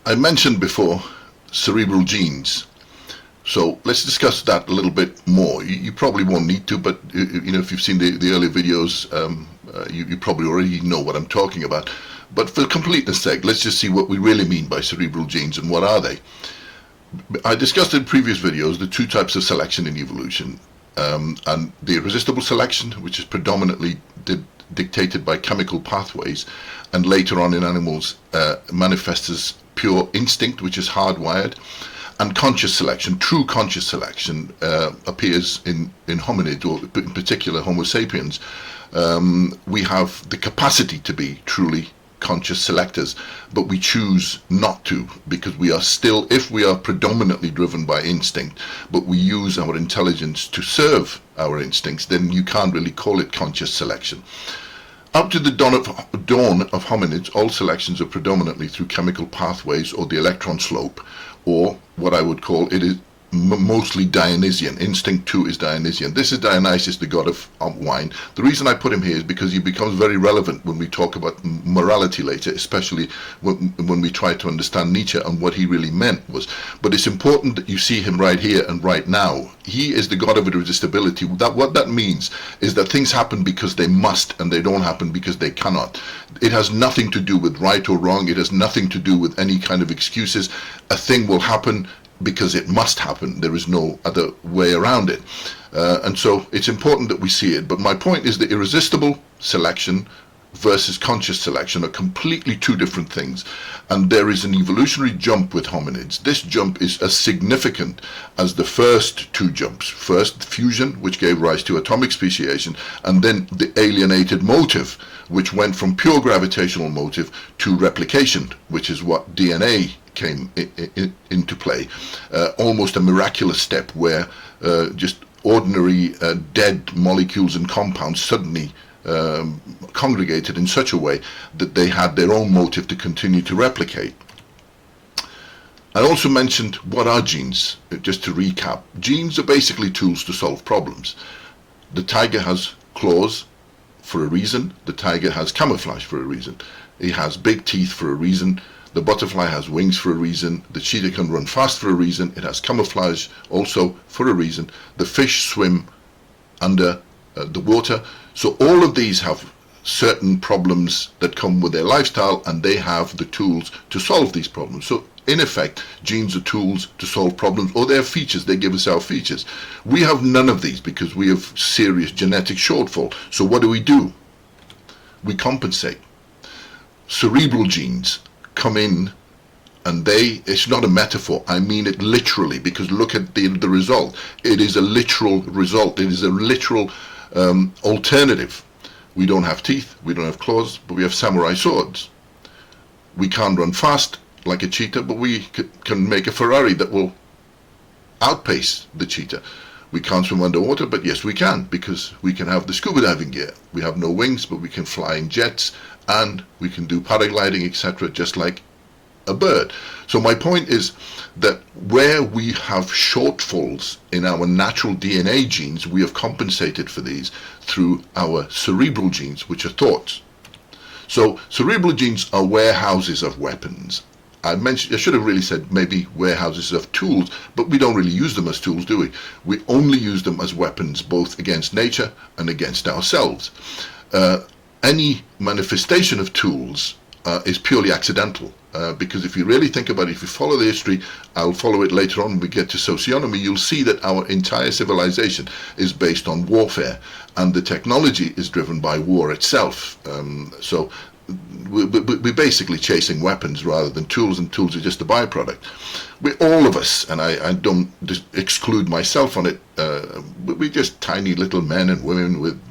I mentioned before cerebral genes. So let's discuss that a little bit more. You probably won't need to, but if you've seen the earlier videos, you probably already know what I'm talking about. But for completeness sake, let's just see what we really mean by cerebral genes and what are they. I discussed in previous videos the two types of selection in evolution, and the irresistible selection, which is predominantly dictated by chemical pathways, and later on in animals manifests as pure instinct, which is hardwired. And conscious selection, true conscious selection, appears in hominids, or in particular Homo sapiens. We have the capacity to be truly conscious selectors, but we choose not to, because we are still, if we are predominantly driven by instinct, but we use our intelligence to serve our instincts, then you can't really call it conscious selection. Up to the dawn of hominids, all selections are predominantly through chemical pathways or the electron slope, or what I would call it is mostly Dionysian. Instinct 2 is Dionysian. This is Dionysus, the god of wine. The reason I put him here is because he becomes very relevant when we talk about morality later, especially when we try to understand Nietzsche and what he really meant was. But it's important that you see him right here and right now. He is the god of irresistibility. What that means is that things happen because they must, and they don't happen because they cannot. It has nothing to do with right or wrong. It has nothing to do with any kind of excuses. A thing will happen because it must happen. There is no other way around it. And so it's important that we see it. But my point is that irresistible selection versus conscious selection are completely two different things. And there is an evolutionary jump with hominids. This jump is as significant as the first two jumps. First, fusion, which gave rise to atomic speciation, and then the alienated motive, which went from pure gravitational motive to replication, which is what DNA came into play. Almost a miraculous step where just ordinary dead molecules and compounds suddenly congregated in such a way that they had their own motive to continue to replicate. I also mentioned what are genes. Just to recap, genes are basically tools to solve problems. The tiger has claws for a reason. The tiger has camouflage for a reason. It has big teeth for a reason. The butterfly has wings for a reason. The cheetah can run fast for a reason. It has camouflage also for a reason. The fish swim under the water. So all of these have certain problems that come with their lifestyle, and they have the tools to solve these problems. So in effect, genes are tools to solve problems, or they're features. They give us our features. We have none of these because we have serious genetic shortfall. So what do? We compensate. Cerebral genes come in, and it's not a metaphor, I mean it literally, because look at the result. It is a literal result. It is a literal alternative. We don't have teeth, we don't have claws, but we have samurai swords. We can't run fast like a cheetah, but we can make a Ferrari that will outpace the cheetah. We can't swim underwater, but yes we can, because we can have the scuba diving gear. We have no wings, but we can fly in jets, and we can do paragliding, etc., just like a bird. So my point is that where we have shortfalls in our natural DNA genes, we have compensated for these through our cerebral genes, which are thoughts. So cerebral genes are warehouses of weapons. I should have really said maybe warehouses of tools, but we don't really use them as tools, do we? We only use them as weapons, both against nature and against ourselves. Any manifestation of tools is purely accidental, because if you really think about it, if you follow the history, I'll follow it later on when we get to socionomy, you'll see that our entire civilization is based on warfare, and the technology is driven by war itself. So we're basically chasing weapons rather than tools, and tools are just a byproduct. All of us, and I don't exclude myself on it, we're just tiny little men and women with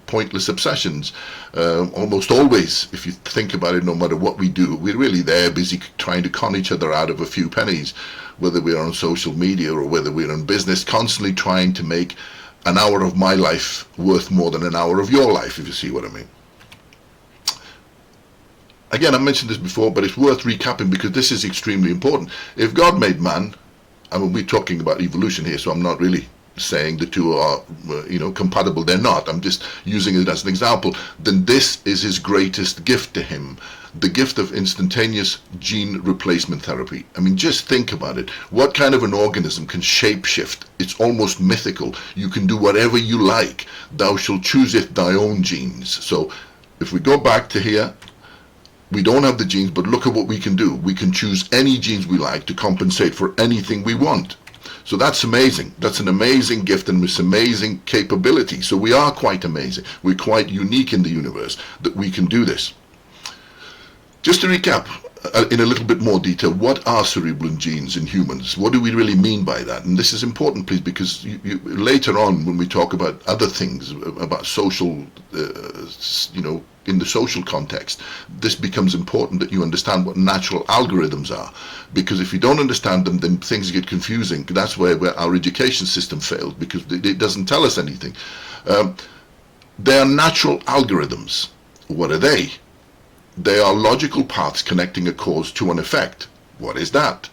pointless obsessions. Almost always, if you think about it, no matter what we do, we're really there busy trying to con each other out of a few pennies, whether we're on social media or whether we're in business, constantly trying to make an hour of my life worth more than an hour of your life, if you see what I mean. Again, I mentioned this before, but it's worth recapping because this is extremely important. If God made man, I mean, we're talking about evolution here, so I'm not really saying the two are, compatible. They're not. I'm just using it as an example. Then this is his greatest gift to him. The gift of instantaneous gene replacement therapy. I mean, just think about it. What kind of an organism can shapeshift? It's almost mythical. You can do whatever you like. Thou shalt chooseth thy own genes. So if we go back to here, we don't have the genes, but look at what we can do. We can choose any genes we like to compensate for anything we want. So that's amazing. That's an amazing gift and this amazing capability. So we are quite amazing. We're quite unique in the universe that we can do this. Just to recap in a little bit more detail, what are cerebral genes in humans? What do we really mean by that? And this is important, please, because later on when we talk about other things, about social, in the social context, this becomes important that you understand what natural algorithms are. Because if you don't understand them, then things get confusing. That's where our education system failed, because it doesn't tell us anything. They are natural algorithms. What are they? They are logical paths connecting a cause to an effect. What is that?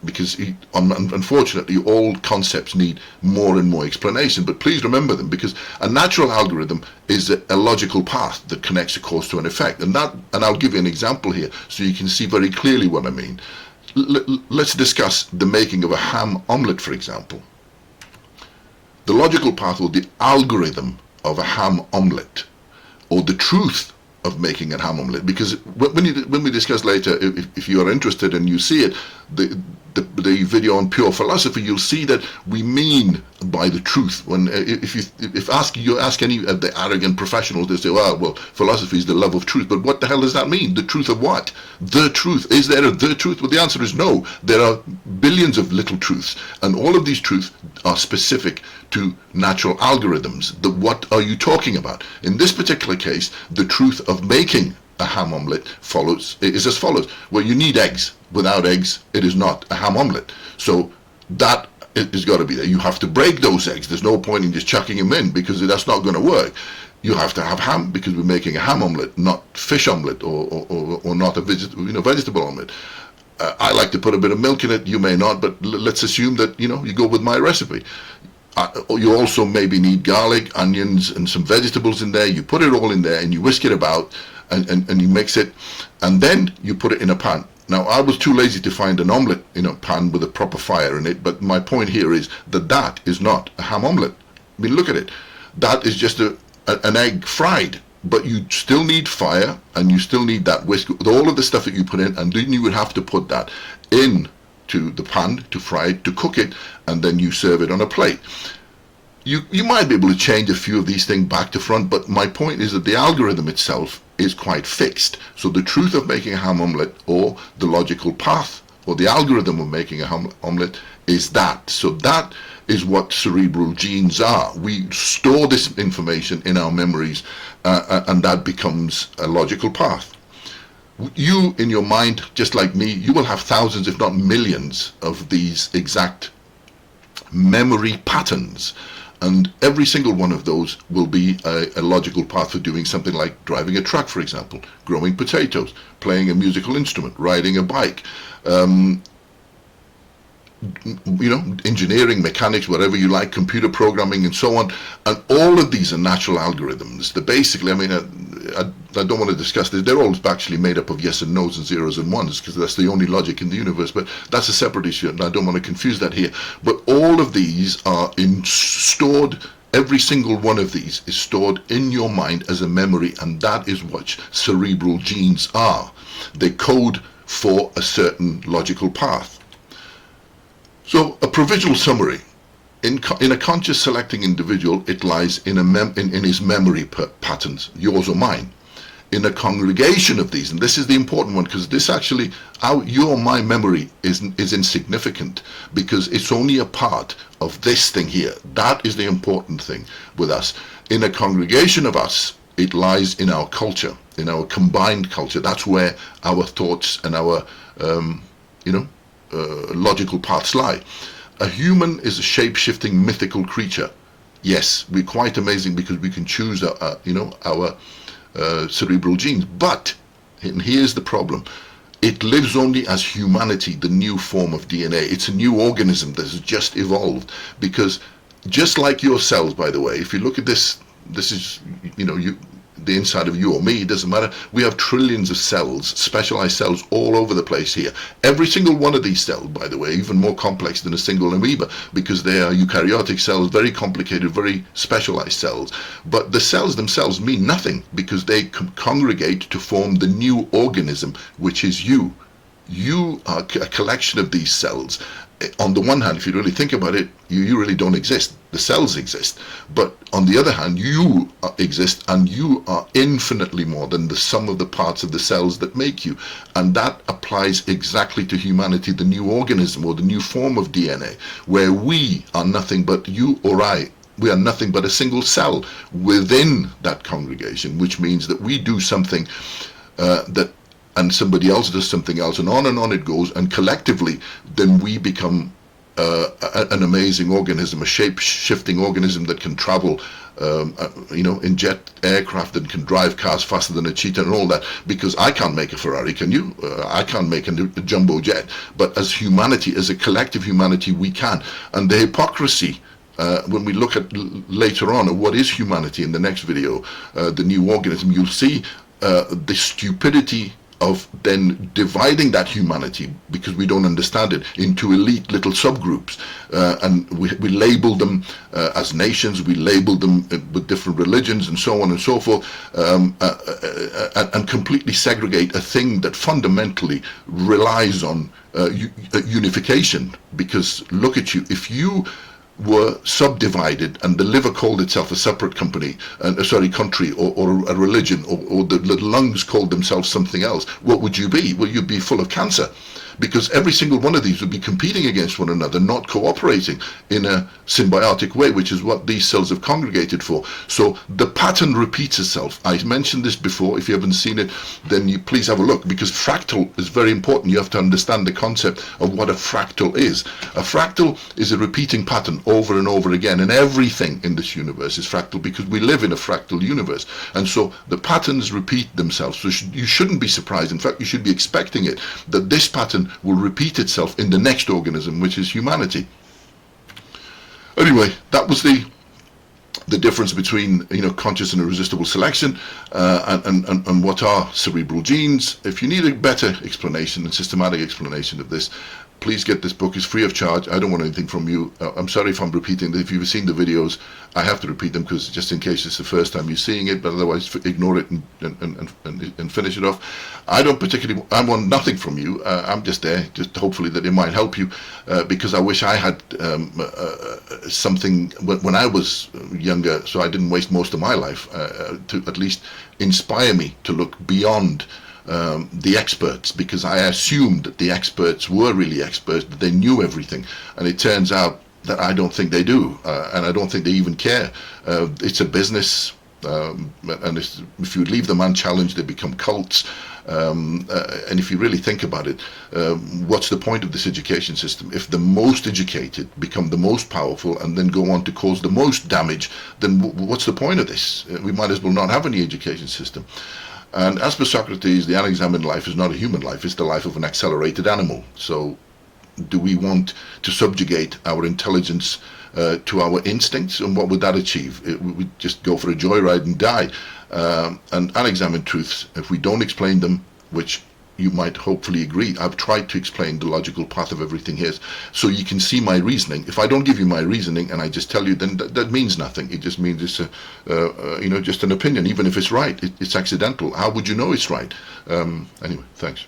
Because unfortunately all concepts need more and more explanation, but please remember them, because a natural algorithm is a logical path that connects a cause to an effect. And I'll give you an example here so you can see very clearly what I mean. Let's discuss the making of a ham omelette, for example. The logical path, or the algorithm of a ham omelette, or the truth of making a ham omelette, because when we discuss later, if you are interested and you see it, the video on pure philosophy, you'll see that we mean by the truth. When if you ask any of the arrogant professionals, they say, well, philosophy is the love of truth. But what the hell does that mean? The truth of what? The truth. Is there a the truth? Well, the answer is no. There are billions of little truths, and all of these truths are specific to natural algorithms. What are you talking about? In this particular case, the truth of making a ham omelette is as follows. Well, you need eggs. Without eggs, it is not a ham omelette. So that is got to be there. You have to break those eggs. There's no point in just chucking them in, because that's not going to work. You have to have ham, because we're making a ham omelette, not fish omelette, or not a vegetable omelette. I like to put a bit of milk in it. You may not, but let's assume that you go with my recipe. You also maybe need garlic, onions, and some vegetables in there. You put it all in there and you whisk it about, and you mix it, and then you put it in a pan. Now, I was too lazy to find an omelette in a pan with a proper fire in it, but my point here is that is not a ham omelette. I mean, look at it. That is just an egg fried, but you still need fire, and you still need that whisk, with all of the stuff that you put in, and then you would have to put that in to the pan to fry it, to cook it, and then you serve it on a plate. You might be able to change a few of these things back to front, but my point is that the algorithm itself is quite fixed. So the truth of making a ham omelette, or the logical path, or the algorithm of making a ham omelette, is that. So that is what cerebral genes are. We store this information in our memories, and that becomes a logical path. You, in your mind, just like me, you will have thousands, if not millions, of these exact memory patterns. And every single one of those will be a logical path for doing something like driving a truck, for example, growing potatoes, playing a musical instrument, riding a bike, engineering, mechanics, whatever you like, computer programming, and so on. And all of these are natural algorithms. They're basically, I don't want to discuss this. They're all actually made up of yes and no's and zeros and ones, because that's the only logic in the universe. But that's a separate issue, and I don't want to confuse that here. But all of these are stored. Every single one of these is stored in your mind as a memory, and that is what cerebral genes are. They code for a certain logical path. So, a provisional summary. In a conscious selecting individual, it lies in his memory patterns, yours or mine. In a congregation of these, and this is the important one, because this actually, your or my memory is insignificant, because it's only a part of this thing here. That is the important thing with us. In a congregation of us, it lies in our culture, in our combined culture. That's where our thoughts and our, logical paths lie. A human is a shape-shifting mythical creature. Yes, we're quite amazing because we can choose our cerebral genes. But, and here's the problem, it lives only as humanity, the new form of DNA. It's a new organism that has just evolved, because just like your cells, by the way. If you look at this, this is, the inside of you or me, it doesn't matter. We have trillions of cells, specialized cells all over the place here. Every single one of these cells, by the way, even more complex than a single amoeba, because they are eukaryotic cells, very complicated, very specialized cells. But the cells themselves mean nothing, because they congregate to form the new organism, which is you. You are a collection of these cells. On the one hand, if you really think about it, you really don't exist. The cells exist. But on the other hand, you exist, and you are infinitely more than the sum of the parts of the cells that make you. And that applies exactly to humanity, the new organism or the new form of DNA, where we are nothing but you or I. We are nothing but a single cell within that congregation, which means that we do something and somebody else does something else, and on it goes, and collectively then we become an amazing organism, a shape-shifting organism that can travel in jet aircraft, and can drive cars faster than a cheetah and all that, because I can't make a Ferrari, can you? I can't make a jumbo jet, but as humanity, as a collective humanity, we can. And the hypocrisy, when we look at later on at what is humanity in the next video, the new organism, you'll see the stupidity of then dividing that humanity, because we don't understand it, into elite little subgroups, and we label them as nations, we label them with different religions and so on and so forth, and completely segregate a thing that fundamentally relies on unification. Because look at you, if you were subdivided and the liver called itself a separate country, or a religion, or the lungs called themselves something else, what would you be? Well, you'd be full of cancer, because every single one of these would be competing against one another, not cooperating in a symbiotic way, which is what these cells have congregated for. So the pattern repeats itself. I mentioned this before. If you haven't seen it, then you please have a look, because fractal is very important. You have to understand the concept of what a fractal is. A fractal is a repeating pattern over and over again, and everything in this universe is fractal, because we live in a fractal universe. And so the patterns repeat themselves. So you shouldn't be surprised. In fact, you should be expecting it, that this pattern will repeat itself in the next organism, which is humanity. Anyway, that was the difference between conscious and irresistible selection, and what are cerebral genes. If you need a better explanation and systematic explanation of this, please get this book. It's free of charge. I don't want anything from you. I'm sorry if I'm repeating. If you've seen the videos, I have to repeat them, because just in case it's the first time you're seeing it, but otherwise ignore it and finish it off. I want nothing from you. I'm just there, just hopefully that it might help you, because I wish I had something when I was younger, so I didn't waste most of my life, to at least inspire me to look beyond the experts, because I assumed that the experts were really experts, that they knew everything, and it turns out that I don't think they do, and I don't think they even care. It's a business, and if you leave them unchallenged, they become cults. And if you really think about it, what's the point of this education system? If the most educated become the most powerful and then go on to cause the most damage, then what's the point of this? We might as well not have any education system. And as per Socrates, the unexamined life is not a human life, it's the life of an accelerated animal. So do we want to subjugate our intelligence to our instincts, and what would that achieve? We would just go for a joyride and die. And unexamined truths, if we don't explain them, which you might hopefully agree, I've tried to explain the logical path of everything here, so you can see my reasoning. If I don't give you my reasoning and I just tell you, then that means nothing. It just means it's just an opinion. Even if it's right, it's accidental. How would you know it's right? Anyway, thanks.